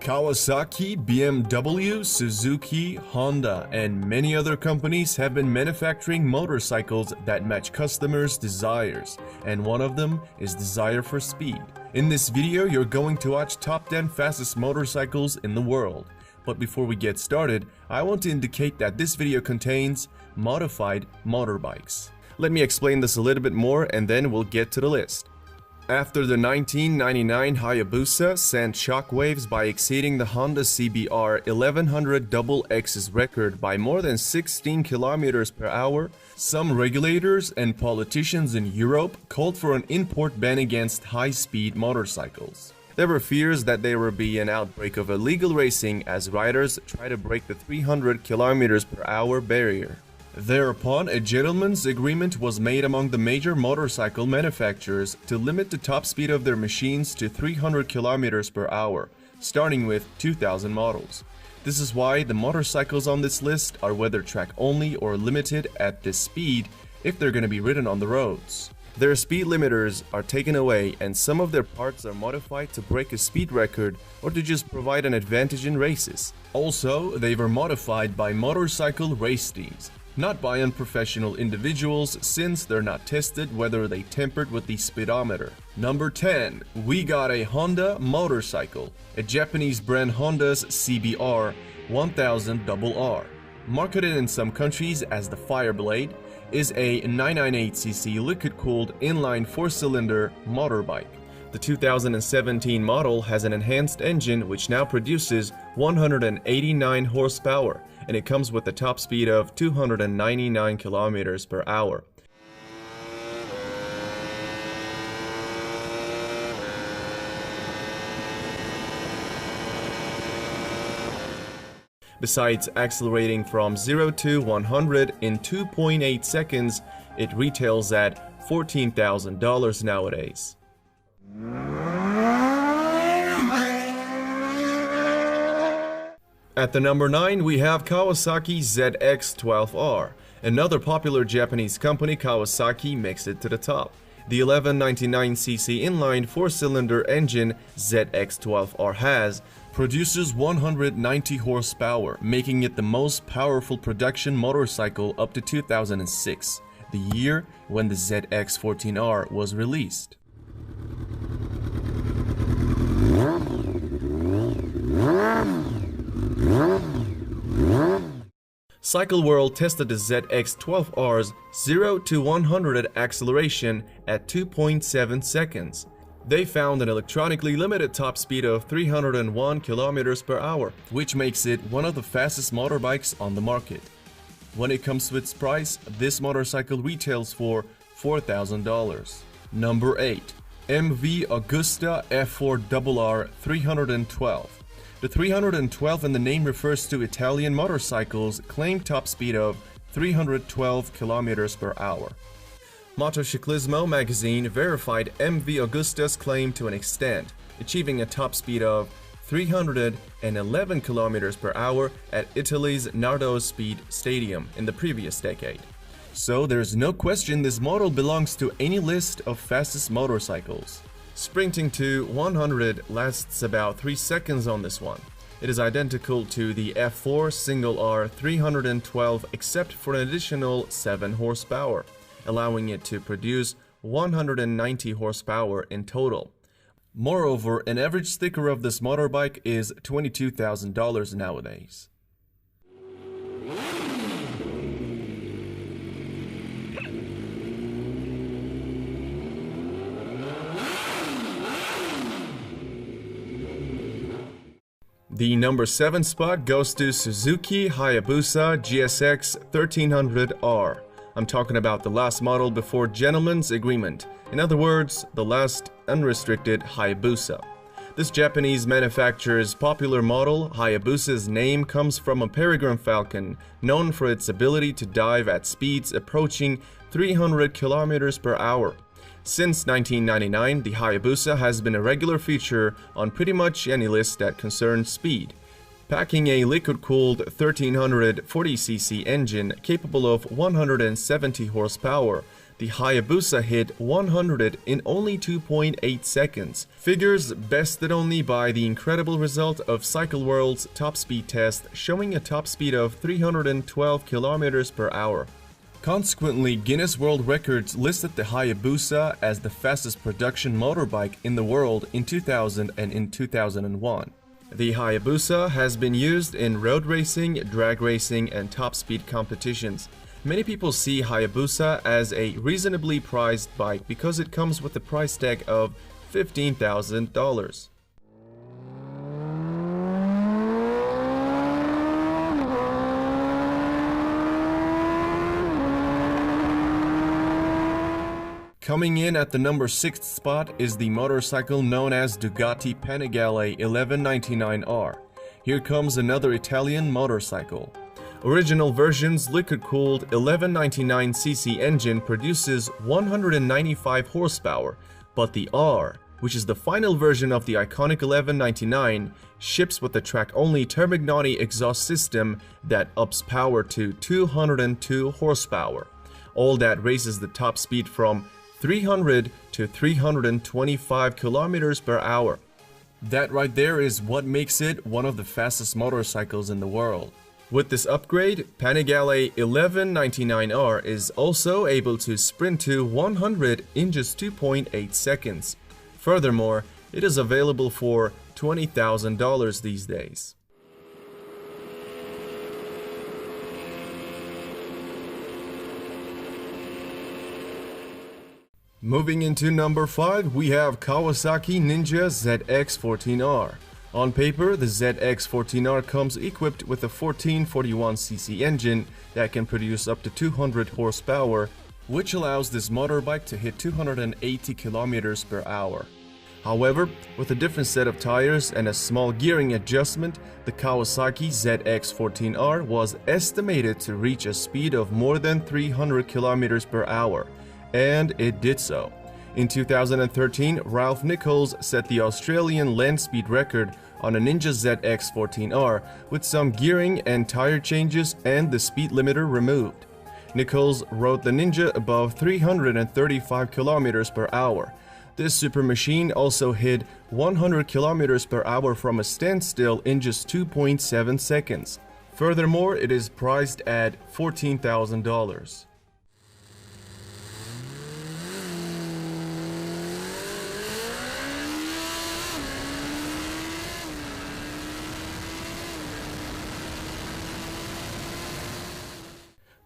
Kawasaki, BMW, Suzuki, Honda, and many other companies have been manufacturing motorcycles that match customers' desires, and one of them is desire for speed. In this video, you're going to watch top 10 fastest motorcycles in the world. But before we get started, I want to indicate that this video contains modified motorbikes. Let me explain this a little bit more and then we'll get to the list. After the 1999 Hayabusa sent shockwaves by exceeding the Honda CBR 1100 XX's record by more than 16 km per hour, some regulators and politicians in Europe called for an import ban against high-speed motorcycles. There were fears that there would be an outbreak of illegal racing as riders try to break the 300 km per hour barrier. Thereupon, a gentleman's agreement was made among the major motorcycle manufacturers to limit the top speed of their machines to 300 km per hour, starting with 2000 models. This is why the motorcycles on this list are whether track only or limited at this speed if they're going to be ridden on the roads. Their speed limiters are taken away and some of their parts are modified to break a speed record or to just provide an advantage in races. Also, they were modified by motorcycle race teams, not by unprofessional individuals, since they're not tested whether they tampered with the speedometer. Number 10. We got a Honda motorcycle, a Japanese brand Honda's CBR 1000 RR. Marketed in some countries as the Fireblade, is a 998cc liquid-cooled inline 4-cylinder motorbike. The 2017 model has an enhanced engine which now produces 189 horsepower, and it comes with a top speed of 299 km per hour. Besides accelerating from 0 to 100 in 2.8 seconds, it retails at $14,000 nowadays. At the number 9, we have Kawasaki ZX-12R. Another popular Japanese company, Kawasaki, makes it to the top. The 1199cc inline 4-cylinder engine ZX-12R has produces 190 horsepower, making it the most powerful production motorcycle up to 2006, the year when the ZX-14R was released. Cycle World tested the ZX-12R's 0 to 100 acceleration at 2.7 seconds. They found an electronically limited top speed of 301 km per hour, which makes it one of the fastest motorbikes on the market. When it comes to its price, this motorcycle retails for $4,000. Number 8. MV Agusta F4RR 312. The 312 in the name refers to Italian motorcycles' claimed top speed of 312 km per hour. Motociclismo magazine verified MV Agusta's claim to an extent, achieving a top speed of 311 km per hour at Italy's Nardo Speed Stadium in the previous decade. So there's no question this model belongs to any list of fastest motorcycles. Sprinting to 100 lasts about 3 seconds on this one. It is identical to the F4 single R 312 except for an additional 7 horsepower, allowing it to produce 190 horsepower in total. Moreover, an average sticker of this motorbike is $22,000 nowadays. The number 7 spot goes to Suzuki Hayabusa GSX 1300R. I'm talking about the last model before gentleman's agreement. In other words, the last unrestricted Hayabusa. This Japanese manufacturer's popular model, Hayabusa's name comes from a peregrine falcon known for its ability to dive at speeds approaching 300 km per hour. Since 1999, the Hayabusa has been a regular feature on pretty much any list that concerns speed. Packing a liquid-cooled 1340cc engine capable of 170 horsepower, The Hayabusa hit 100 in only 2.8 seconds, figures bested only by the incredible result of Cycle World's top speed test showing a top speed of 312 km per hour. Consequently, Guinness World Records listed the Hayabusa as the fastest production motorbike in the world in 2000 and in 2001. The Hayabusa has been used in road racing, drag racing, and top speed competitions. Many people see Hayabusa as a reasonably priced bike because it comes with a price tag of $15,000. Coming in at the number 6th spot is the motorcycle known as Ducati Panigale 1199R. Here comes another Italian motorcycle. Original version's liquid-cooled 1199cc engine produces 195 horsepower, but the R, which is the final version of the iconic 1199, ships with the track-only Termignotti exhaust system that ups power to 202 horsepower. All that raises the top speed from 300 to 325 kilometers per hour. That right there is what makes it one of the fastest motorcycles in the world. With this upgrade, Panigale 1199R is also able to sprint to 100 in just 2.8 seconds. Furthermore, it is available for $20,000 these days. Moving into number 5, we have Kawasaki Ninja ZX14R. On paper, the ZX14R comes equipped with a 1441cc engine that can produce up to 200 horsepower, which allows this motorbike to hit 280 kilometers per hour. However, with a different set of tires and a small gearing adjustment, the Kawasaki ZX14R was estimated to reach a speed of more than 300 kilometers per hour. And it did so. In 2013, Ralph Nichols set the Australian land speed record on a Ninja ZX14R with some gearing and tire changes and the speed limiter removed. Nichols rode the Ninja above 335 kilometers per hour. This super machine also hit 100 kilometers per hour from a standstill in just 2.7 seconds. Furthermore, it is priced at $14,000.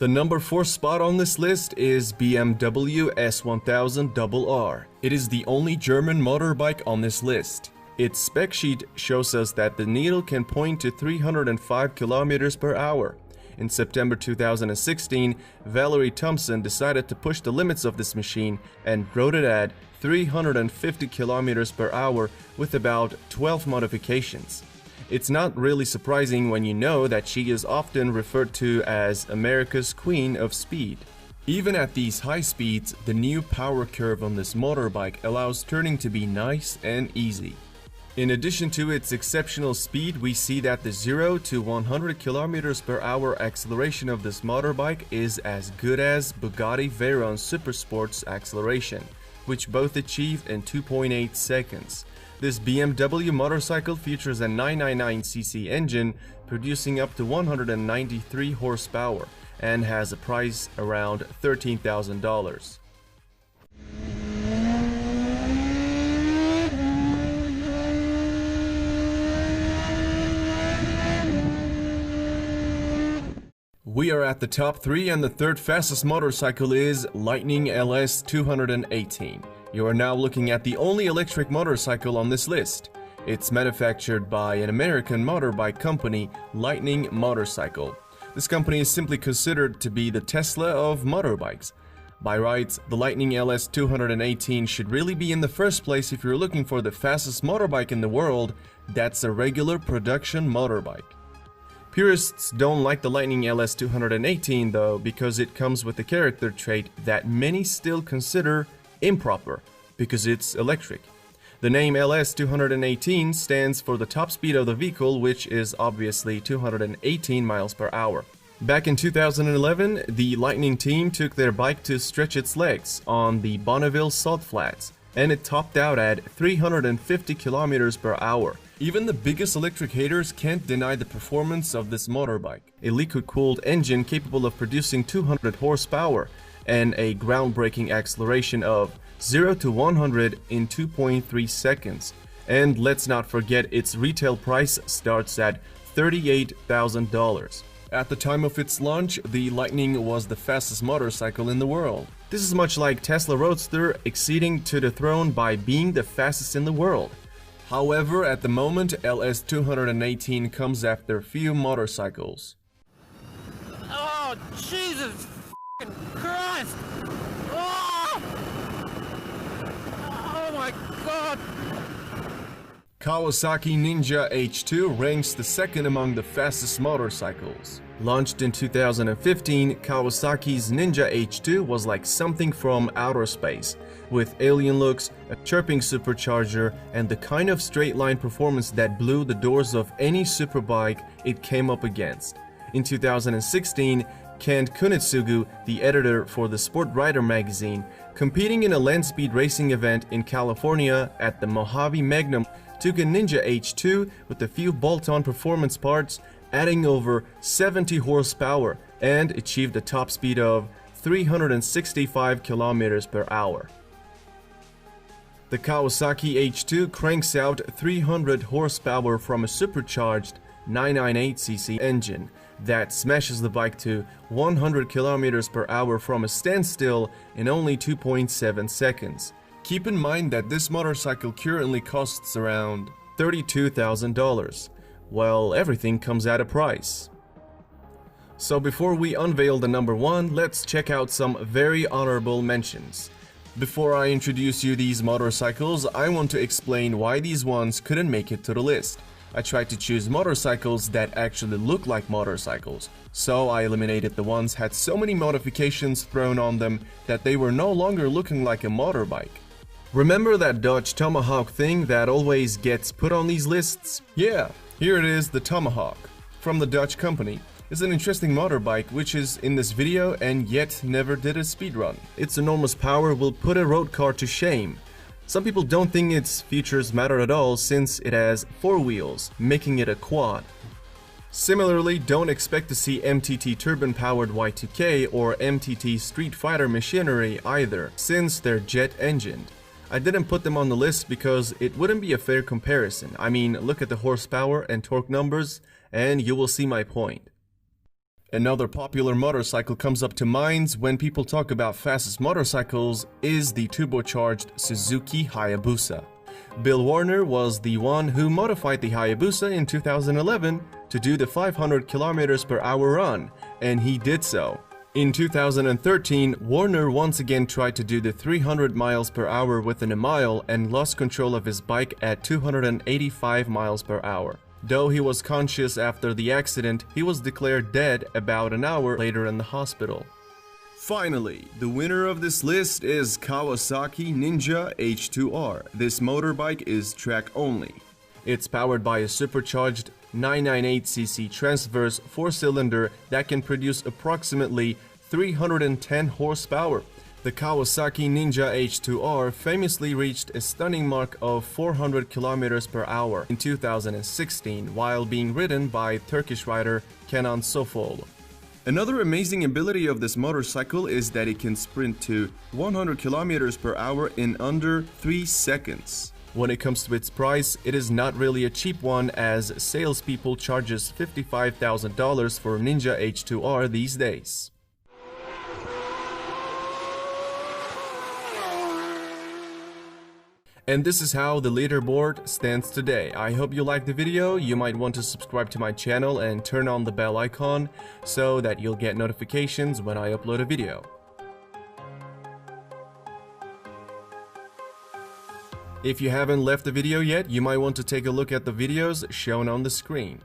The number 4 spot on this list is BMW S1000RR. It is the only German motorbike on this list. Its spec sheet shows us that the needle can point to 305 kilometers per hour. In September 2016, Valerie Thompson decided to push the limits of this machine and wrote it at 350 kilometers per hour with about 12 modifications. It's not really surprising when you know that she is often referred to as America's Queen of Speed. Even at these high speeds, the new power curve on this motorbike allows turning to be nice and easy. In addition to its exceptional speed, we see that the 0 to 100 km per hour acceleration of this motorbike is as good as Bugatti Veyron's Supersport's acceleration, which both achieved in 2.8 seconds. This BMW motorcycle features a 999cc engine producing up to 193 horsepower and has a price around $13,000. We are at the top 3 and the third fastest motorcycle is Lightning LS 218. You are now looking at the only electric motorcycle on this list. It's manufactured by an American motorbike company, Lightning Motorcycle. This company is simply considered to be the Tesla of motorbikes. By rights, the Lightning LS 218 should really be in the first place if you're looking for the fastest motorbike in the world that's a regular production motorbike. Purists don't like the Lightning LS 218 though because it comes with a character trait that many still consider improper because it's electric. The name LS 218 stands for the top speed of the vehicle, which is obviously 218 miles per hour. Back in 2011, the Lightning team took their bike to stretch its legs on the Bonneville Salt Flats, and it topped out at 350 kilometers per hour. Even the biggest electric haters can't deny the performance of this motorbike. A liquid-cooled engine capable of producing 200 horsepower and a groundbreaking acceleration of 0 to 100 in 2.3 seconds. And let's not forget its retail price starts at $38,000. At the time of its launch, the Lightning was the fastest motorcycle in the world. This is much like Tesla Roadster exceeding to the throne by being the fastest in the world. However, at the moment, LS218 comes after few motorcycles. Oh, Jesus Christ! Oh! Oh my God! Kawasaki Ninja H2 ranks the second among the fastest motorcycles. Launched in 2015, Kawasaki's Ninja H2 was like something from outer space, with alien looks, a chirping supercharger, and the kind of straight-line performance that blew the doors of any superbike it came up against. In 2016, Kent Kunitsugu, the editor for the Sport Rider magazine, competing in a land speed racing event in California at the Mojave Magnum, took a Ninja H2 with a few bolt-on performance parts, adding over 70 horsepower, and achieved a top speed of 365 kilometers per hour. The Kawasaki H2 cranks out 300 horsepower from a supercharged 998cc engine that smashes the bike to 100 kilometers per hour from a standstill in only 2.7 seconds. Keep in mind that this motorcycle currently costs around $32,000. Well, everything comes at a price. So before we unveil the number one, let's check out some very honorable mentions. Before I introduce you these motorcycles, I want to explain why these ones couldn't make it to the list. I tried to choose motorcycles that actually look like motorcycles, so I eliminated the ones had so many modifications thrown on them that they were no longer looking like a motorbike. Remember that Dodge Tomahawk thing that always gets put on these lists? Yeah, here it is, the Tomahawk, from the Dutch company. It's an interesting motorbike which is in this video and yet never did a speedrun. Its enormous power will put a road car to shame. Some people don't think its features matter at all since it has 4 wheels, making it a quad. Similarly, don't expect to see MTT turbine-powered Y2K or MTT Street Fighter machinery either, since they're jet-engined. I didn't put them on the list because it wouldn't be a fair comparison. I mean, look at the horsepower and torque numbers and you will see my point. Another popular motorcycle comes up to mind when people talk about fastest motorcycles is the turbocharged Suzuki Hayabusa. Bill Warner was the one who modified the Hayabusa in 2011 to do the 500 km per hour run, and he did so. In 2013, Warner once again tried to do the 300 miles per hour within a mile and lost control of his bike at 285 miles per hour. Though he was conscious after the accident, he was declared dead about an hour later in the hospital. Finally, the winner of this list is Kawasaki Ninja H2R. This motorbike is track only. It's powered by a supercharged 998cc transverse 4-cylinder that can produce approximately 310 horsepower. The Kawasaki Ninja H2R famously reached a stunning mark of 400 km per hour in 2016 while being ridden by Turkish rider Kenan Sofol. Another amazing ability of this motorcycle is that it can sprint to 100 km per hour in under 3 seconds. When it comes to its price, it is not really a cheap one as salespeople charges $55,000 for Ninja H2R these days. And this is how the leaderboard stands today. I hope you liked the video. You might want to subscribe to my channel and turn on the bell icon so that you'll get notifications when I upload a video. If you haven't left the video yet, you might want to take a look at the videos shown on the screen.